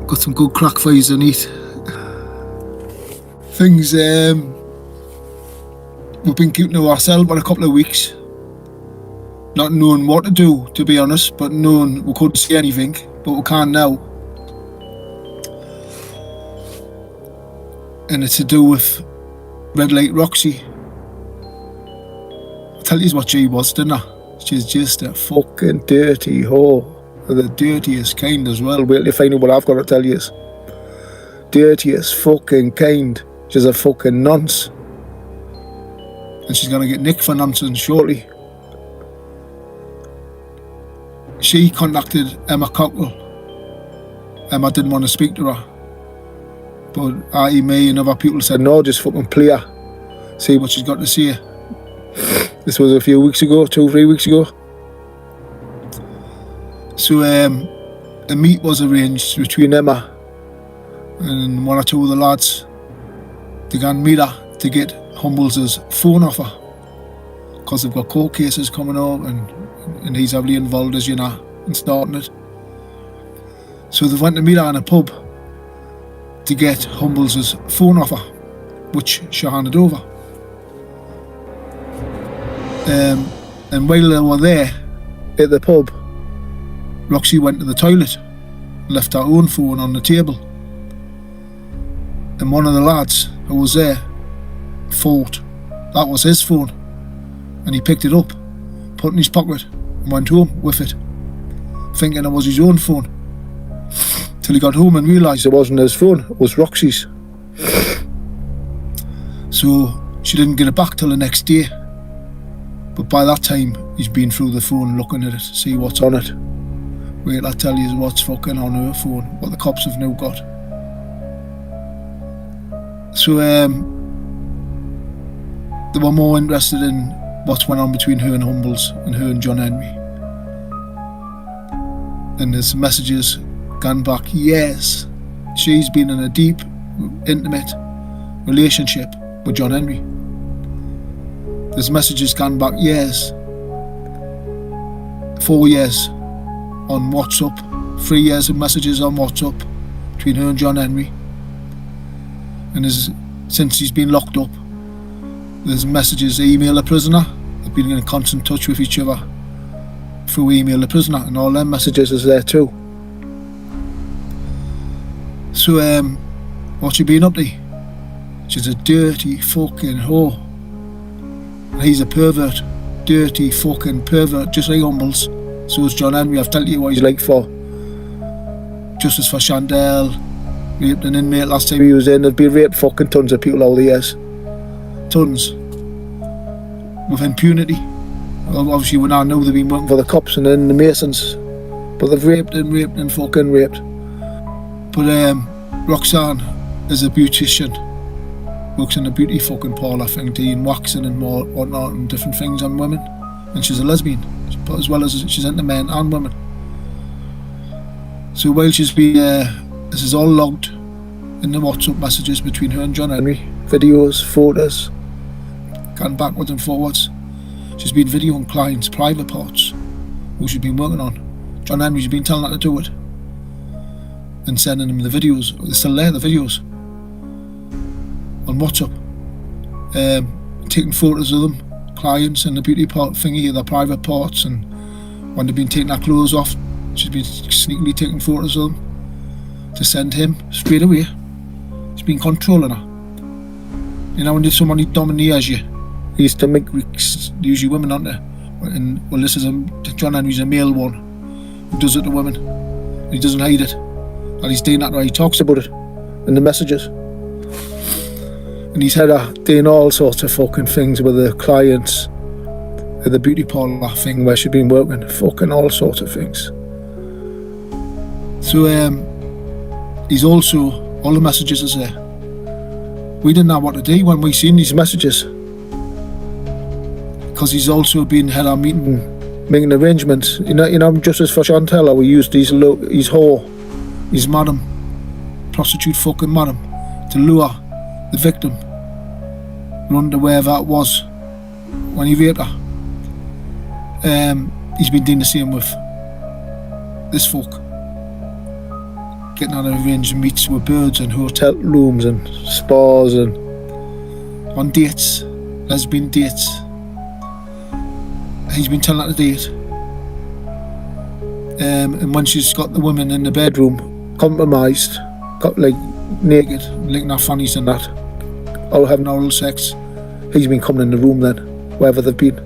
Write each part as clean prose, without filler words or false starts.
Got some good crack fires in it. Things we've been keeping to ourselves for a couple of weeks. Not knowing what to do, to be honest, but knowing we couldn't see anything, but we can now. And it's to do with Red Light Roxy. I'll tell you what she was, didn't I? She's just a fucking dirty whore. The dirtiest kind as well. Wait till you find out what I've got to tell you. Dirtiest fucking kind. She's a fucking nonce. And she's gonna get nicked for nonsense shortly. She contacted Emma Cockle. Emma didn't want to speak to her. But I, me and other people said, no, just fucking play her. See what she's got to say. This was a few weeks ago, 2-3 weeks ago. So a meet was arranged between Emma and one or two of the lads to go and meet her to get Humbles' phone off her. Because they've got court cases coming up and he's heavily involved, as you know, in starting it. So they went to meet her in a pub to get Humbles' phone off her, which she handed over. And while they were there at the pub, Roxy went to the toilet, left her own phone on the table. And one of the lads who was there thought that was his phone. And he picked it up, put it in his pocket, and went home with it, thinking it was his own phone. Till he got home and realised it wasn't his phone, it was Roxy's. So she didn't get it back till the next day. But by that time, he's been through the phone looking at it, see what's on it. Wait, I'll tell you what's fucking on her phone, what the cops have now got. So they were more interested in what's went on between her and Humbles and her and John Henry. And there's messages gone back years. She's been in a deep, intimate relationship with John Henry. There's messages gone back years. 4 years on WhatsApp, 3 years of messages on WhatsApp between her and John Henry. And since he's been locked up, there's messages, email a prisoner. They've been in constant touch with each other through email a prisoner, and all them messages is there too. So what's she been up to? She's a dirty fucking whore. And he's a pervert. Dirty fucking pervert, just like Humbles. So is John Henry. I've told you what he's like for justice for Chandel, raped an inmate last time he was in. There've been raped fucking tons of people over the years. Tons. With impunity. Well, obviously we now know they've been working for the cops and then the Masons. But they've raped and fucking raped. But Roxanne is a beautician. Works in a beauty fucking parlour thing, doing waxing and more whatnot and different things on women. And she's a lesbian. But as well as she's into men and women. So while she's been this is all logged in the WhatsApp messages between her and John Henry. Videos, photos, gone backwards and forwards. She's been videoing clients' private parts who she's been working on. John Henry's been telling her to do it. And sending them the videos. They're still there, the videos. On WhatsApp. Taking photos of them, clients and the beauty part thingy, their private parts, and when they've been taking their clothes off, she's been sneakily taking photos of them to send him straight away. She's been controlling her. You know, when there's somebody domineers you, he used to make usually women, aren't they? And well, this is John Henry's a male one who does it to women. And he doesn't hide it. And he's doing that right. He talks about it in the messages. And he's had her doing all sorts of fucking things with the clients at the beauty parlour thing where she's been working. Fucking all sorts of things. So he's also, all the messages is there. We didn't know what to do when we seen these messages. Because he's also been had our meeting, making arrangements. You know, justice for Chantel, we used his whore, his madam, prostitute fucking madam, to lure the victim, run to wherever it was when he raped her. He's been doing the same with this folk. getting on arranged meets with birds and hotel rooms and spas and on dates, lesbian dates. He's been telling her to date. And when she's got the women in the bedroom compromised, got like naked, licking her fannies and that, or having oral sex, he's been coming in the room then, wherever they've been.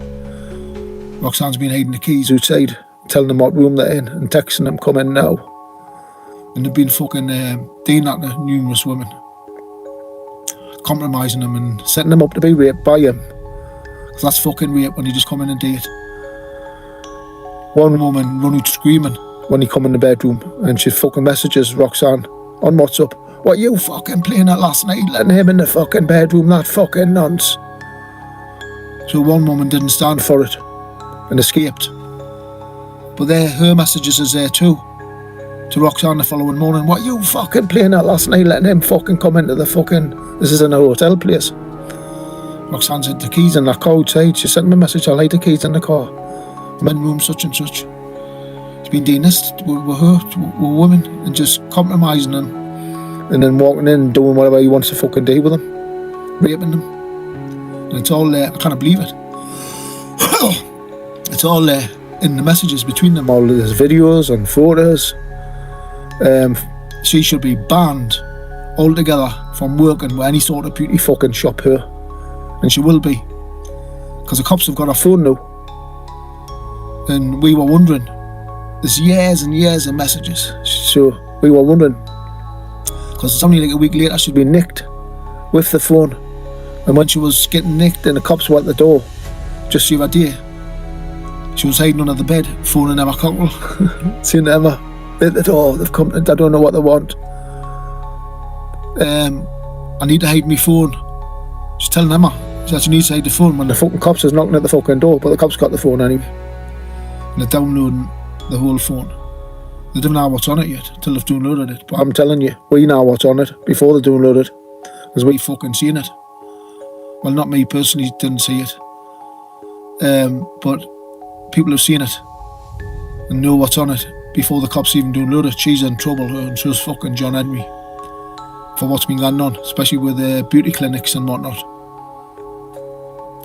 Roxanne's been hiding the keys outside, telling them what room they're in and texting them, come in now. And they've been fucking doing that to numerous women, compromising them and setting them up to be raped by him. Because that's fucking rape when you just come in and date. One woman run out screaming when he come in the bedroom, and she fucking messages Roxanne on WhatsApp, "What you fucking playing at last night, letting him in the fucking bedroom, that fucking nonce." So one woman didn't stand for it and escaped. But her messages is there too, to Roxanne the following morning, "What you fucking playing at last night, letting him fucking come into the fucking, this is in a hotel place." Roxanne said the keys in that car outside. She sent me a message, "I like the keys in the car. I'm in room such and such." He's been doing this with her, with women, and just compromising them, and then walking in and doing whatever he wants to fucking do with them, raping them. And it's all there. I can't believe it. It's all there in the messages between them. All these videos and photos. She should be banned altogether from working with any sort of beauty fucking shop here, and she will be, because the cops have got her phone now. And we were wondering, there's years and years of messages, so we were wondering, because it's only like a week later she'd been nicked with the phone. And when she was getting nicked and the cops were at the door just the other day, she was hiding under the bed, phoning Emma Cockrell, saying to Emma at the door, "They've come, I don't know what they want. I need to hide my phone." She's telling Emma that she needs to hide the phone when the fucking cops is knocking at the fucking door, but the cops got the phone anyway. And they're downloading the whole phone. They don't know what's on it yet till they've downloaded it. But I'm telling you, we know what's on it before they download it, because we fucking seen it. Well, not me personally, didn't see it, but people have seen it and know what's on it before the cops even download it. She's in trouble, and so's fucking John Henry, for what's been going on, especially with the beauty clinics and whatnot.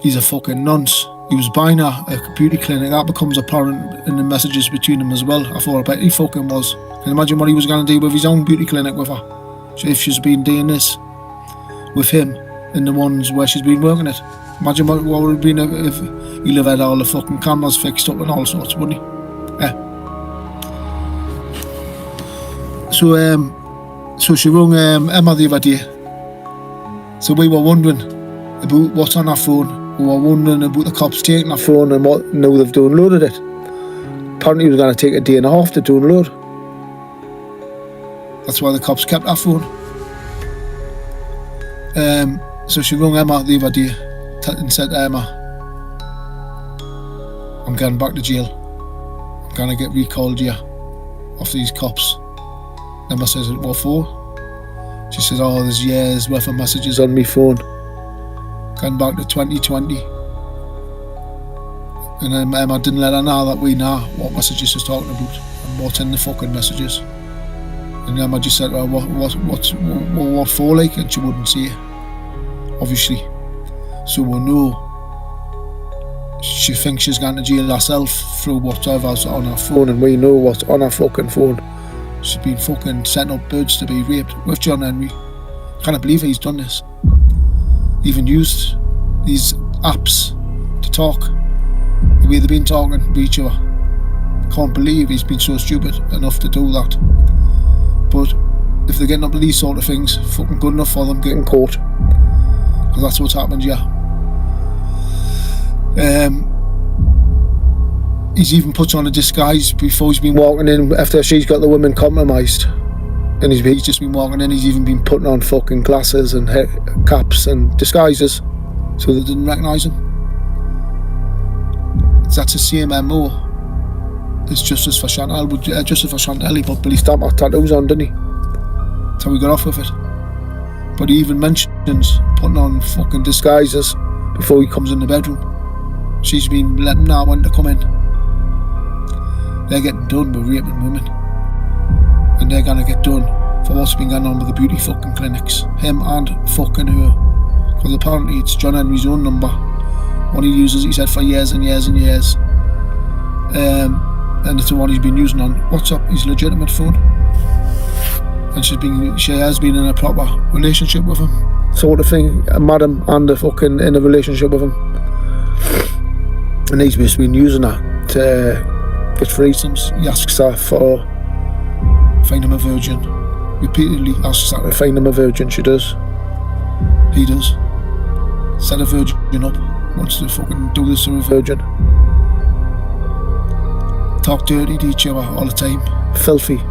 He's a fucking nonce. He was buying a beauty clinic. That becomes apparent in the messages between them as well. I thought, I bet he fucking was. Can you imagine what he was going to do with his own beauty clinic with her? So if she's been doing this with him in the ones where she's been working it, imagine what would have been if he'd have had all the fucking cameras fixed up and all sorts, wouldn't he? Yeah. So she rung Emma the other day. So we were wondering about what's on her phone. We were wondering about the cops taking her phone and what, now they've downloaded it. Apparently it was going to take a day and a half to download. That's why the cops kept her phone. So she rung Emma the other day and said to Emma, "I'm going back to jail. I'm going to get recalled here off these cops." Emma says, "What for?" She says, "Oh, there's years worth of messages on my phone, going back to 2020. And then Emma didn't let her know that we know what messages she's talking about and what's in the fucking messages. And Emma just said, "Well, what for, like?" And she wouldn't say it, obviously. So we know she thinks she's going to jail herself through whatever's on her phone, and we know what's on her fucking phone. She's been fucking setting up birds to be raped with John Henry. Can't believe he's done this. Even used these apps to talk the way they've been talking to each other. Can't believe he's been so stupid enough to do that. But if they're getting up to these sort of things, fucking good enough for them getting caught, because that's what's happened. Yeah. He's even put on a disguise before he's been walking in after she's got the women compromised. And he's just been walking in, he's even been putting on fucking glasses and caps and disguises so they didn't recognise him. That's the same MO. It's justice for Chantal, justice for Chantal, he put Billy Stamper tattoos on, didn't he? That's how he got off with it. But he even mentions putting on fucking disguises before he comes in the bedroom. She's been letting know when to come in. They're getting done with raping women. and they're gonna get done for what's been going on with the beauty fucking clinics. Him and fucking her. Because apparently it's John Henry's own number. One he uses, he said, for years and years and years. And it's the one he's been using on WhatsApp, his legitimate phone. And she has been in a proper relationship with him, sort of thing. A madam and a fucking in a relationship with him. And he's just been using her to get threesomes. He asks her for find him a virgin. Repeatedly asks her to find him a virgin. She does. He does. Set a virgin up. Wants to fucking do this to a virgin. Talk dirty to each other all the time. Filthy.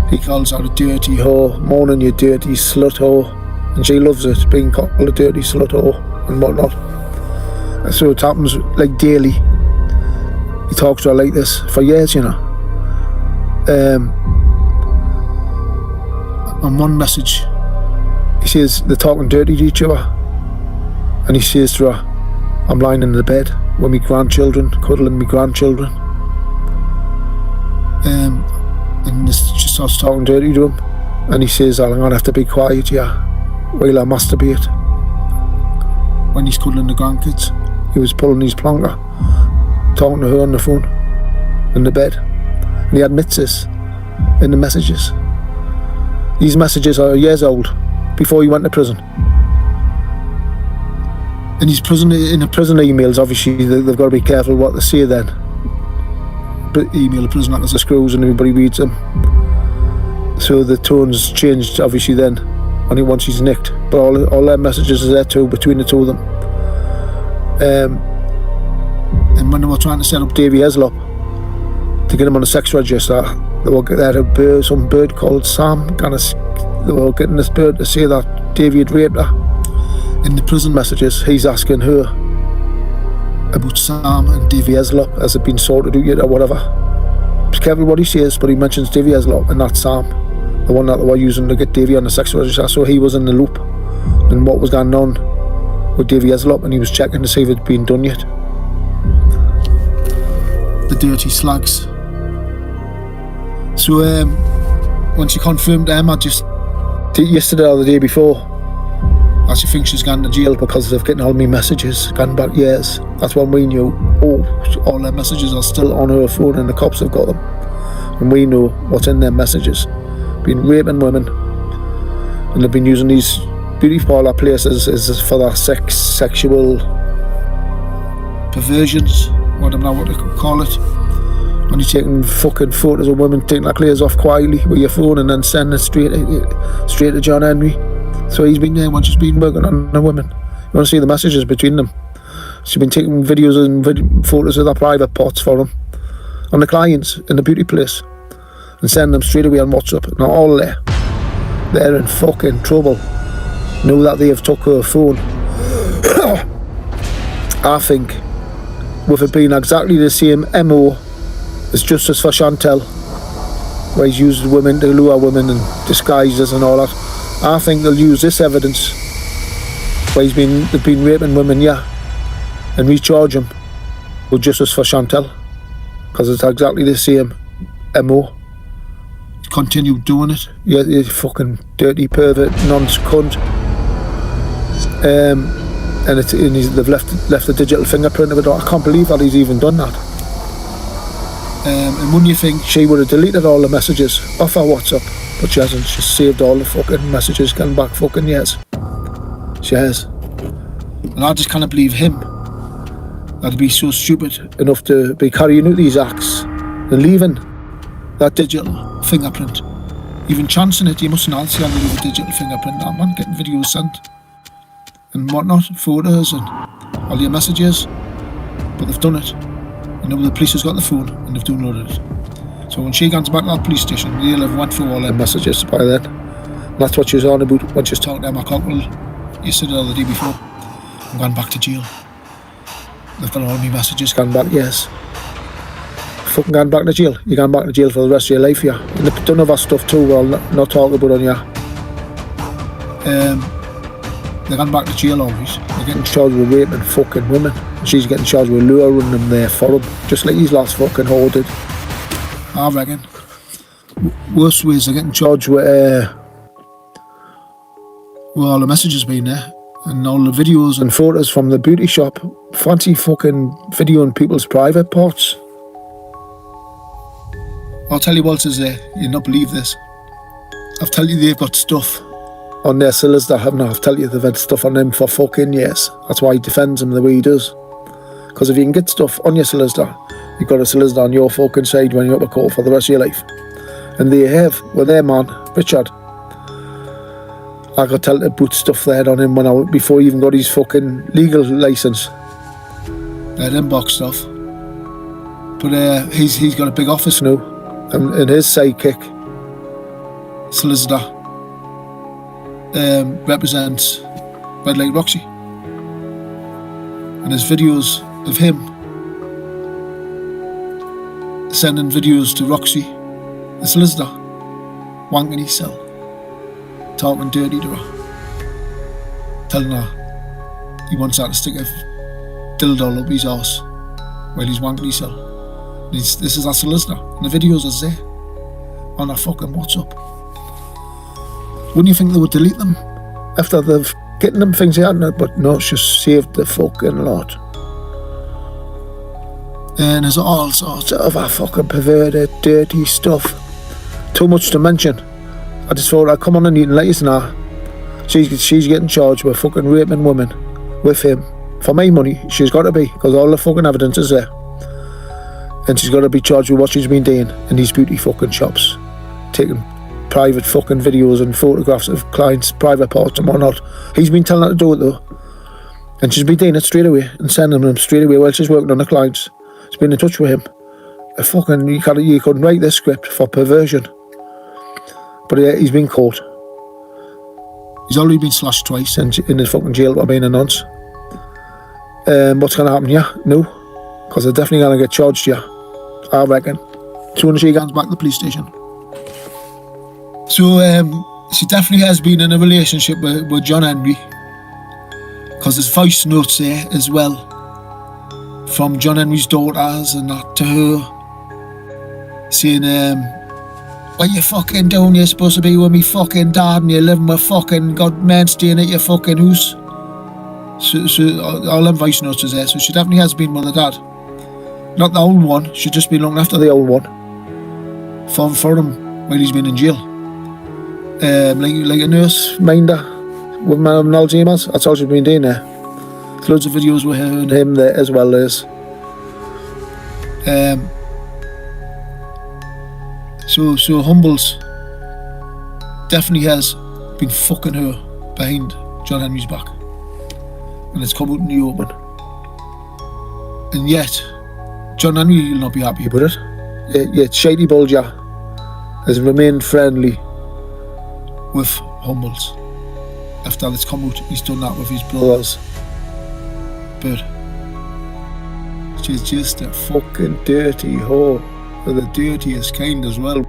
He calls her a dirty whore. Moaning, you dirty slut whore. And she loves it, being called a dirty slut whore and whatnot. And so it happens like daily. He talks to her like this for years, you know. On one message, he says they're talking dirty to each other. And he says to her, I'm lying in the bed with my grandchildren, cuddling my grandchildren. And she starts talking dirty to him. And he says, I'm going to have to be quiet here while I masturbate. When he's cuddling the grandkids, he was pulling his plonker, talking to her on the phone, in the bed. And he admits this in the messages. These messages are years old, before he went to prison. In his prison, in the prison emails, obviously they've got to be careful what they say then. But email the prison actors the screws and everybody reads them. So the tone's changed obviously then, only once he's nicked. But all their messages are there too, between the two of them. And when they were trying to set up Davy Heslop to get him on a sex register, they had some bird called Sam. They were getting this bird to say that Davy had raped her. In the prison messages, he's asking her about Sam and Davy Heslop, has it been sorted out yet or whatever. Be careful what he says, but he mentions Davy Heslop and not Sam, the one that they were using to get Davy on the sex register. So he was in the loop and what was going on with Davy Heslop, and he was checking to see if it had been done yet. The dirty slags. So when she confirmed them, I just yesterday or the day before, as she thinks she's gone to jail because of getting all my messages gone back years. That's when we knew, all their messages are still on her phone and the cops have got them. And we know what's in their messages. Been raping women, and they've been using these beauty parlour places as for their sexual perversions, whatever what they could call it. When you're taking fucking photos of women taking their clothes off quietly with your phone and then sending it straight to John Henry. So he's been there when she's been working on the women. You want to see the messages between them. She's been taking videos and photos of their private parts for them on the clients in the beauty place and sending them straight away on WhatsApp. Now all there, they're in fucking trouble. Know that they have took her phone. I think with it being exactly the same MO as Justice for Chantel, where he's used women to lure women and disguises and all that, I think they'll use this evidence where they've been raping women, and recharge him with Justice for Chantel, because it's exactly the same MO. Continue doing it, you fucking dirty pervert, nonce cunt. And they've left the digital fingerprint of it. I can't believe that he's even done that. And wouldn't you think she would have deleted all the messages off her WhatsApp, but she hasn't. She's saved all the fucking messages going back fucking years. She has. And I just can't believe him, that'd be so stupid enough to be carrying out these acts and leaving that digital fingerprint. Even chancing it, you mustn't also have to leave a digital fingerprint, that man, getting videos sent and whatnot, photos and all your messages. But they've done it. And now the police has got the phone and they've downloaded it. So when she comes back to that police station, they'll have went through all their messages by then. And that's what she was on about when she was talking to Emma Cockrell yesterday or the day before. I'm going back to jail. They've got all my messages gone back, yes. Fucking gone back to jail. You're going back to jail for the rest of your life, yeah. And they've done other stuff too, well, not talking about on you. They're going back to jail always. They're getting charged with raping fucking women. And she's getting charged with luring them there for him, just like his last fucking whore did. I reckon worst ways of getting charged with all the messages being there, and all the videos and photos from the beauty shop. Fancy fucking videoing people's private parts. I'll tell you what else is there, you'll not believe this. I've tell you they've got stuff on their solicitor, haven't I? I've tell you they've had stuff on them for fucking years. That's why he defends them the way he does. Because if you can get stuff on your solicitor, you've got a solicitor on your fucking side when you're up at court for the rest of your life. And they have, with their man, Richard. I could tell to put stuff there on him before he even got his fucking legal licence. They're them box stuff. But he's got a big office now, and his sidekick, solicitor, represents Red Light Roxy. And there's videos of him sending videos to Roxy, the solicitor, wanking his cell, talking dirty to her, telling her he wants her to stick a dildo up his arse while he's wanking his cell. This is our solicitor, and the videos are there on our fucking WhatsApp. Wouldn't you think they would delete them after they've getting them things out? But no, it's just saved the fucking lot. And there's all sorts of fucking perverted, dirty stuff. Too much to mention. I just thought I'd come on and you can let us know. She's getting charged with fucking raping women with him. For my money, she's got to be, because all the fucking evidence is there. And she's got to be charged with what she's been doing in these beauty fucking shops. Taking private fucking videos and photographs of clients' private parts and whatnot. He's been telling her to do it though. And she's been doing it straight away and sending them straight away while she's working on the clients. She's been in touch with him. You couldn't write this script for perversion. But yeah, he's been caught. He's already been slashed twice in the fucking jail for being a nonce. What's going to happen here? No. Because they're definitely going to get charged here, I reckon. As soon as she gets back to the police station. So, she definitely has been in a relationship with John Henry. Because there's voice notes there as well. From John Henry's daughters and that to her. Saying, what you fucking doing? You're supposed to be with me fucking dad and you're living with fucking God man staying at your fucking house. So all them voice notes is there. So she definitely has been with her dad. Not the old one, she's just been looking after the old one. For him while he's been in jail. Like a nurse minder with Alzheimer's. That's all she's been doing there. There's loads of videos with her and him there as well as. So Humbles definitely has been fucking her behind John Henry's back. And it's come out in the open. And yet, John Henry will not be happy about it. Yet Shady Bulger has remained friendly with Humbles. After it's come out, he's done that with his brothers. But she's just a fucking dirty whore. Of the dirtiest kind as well.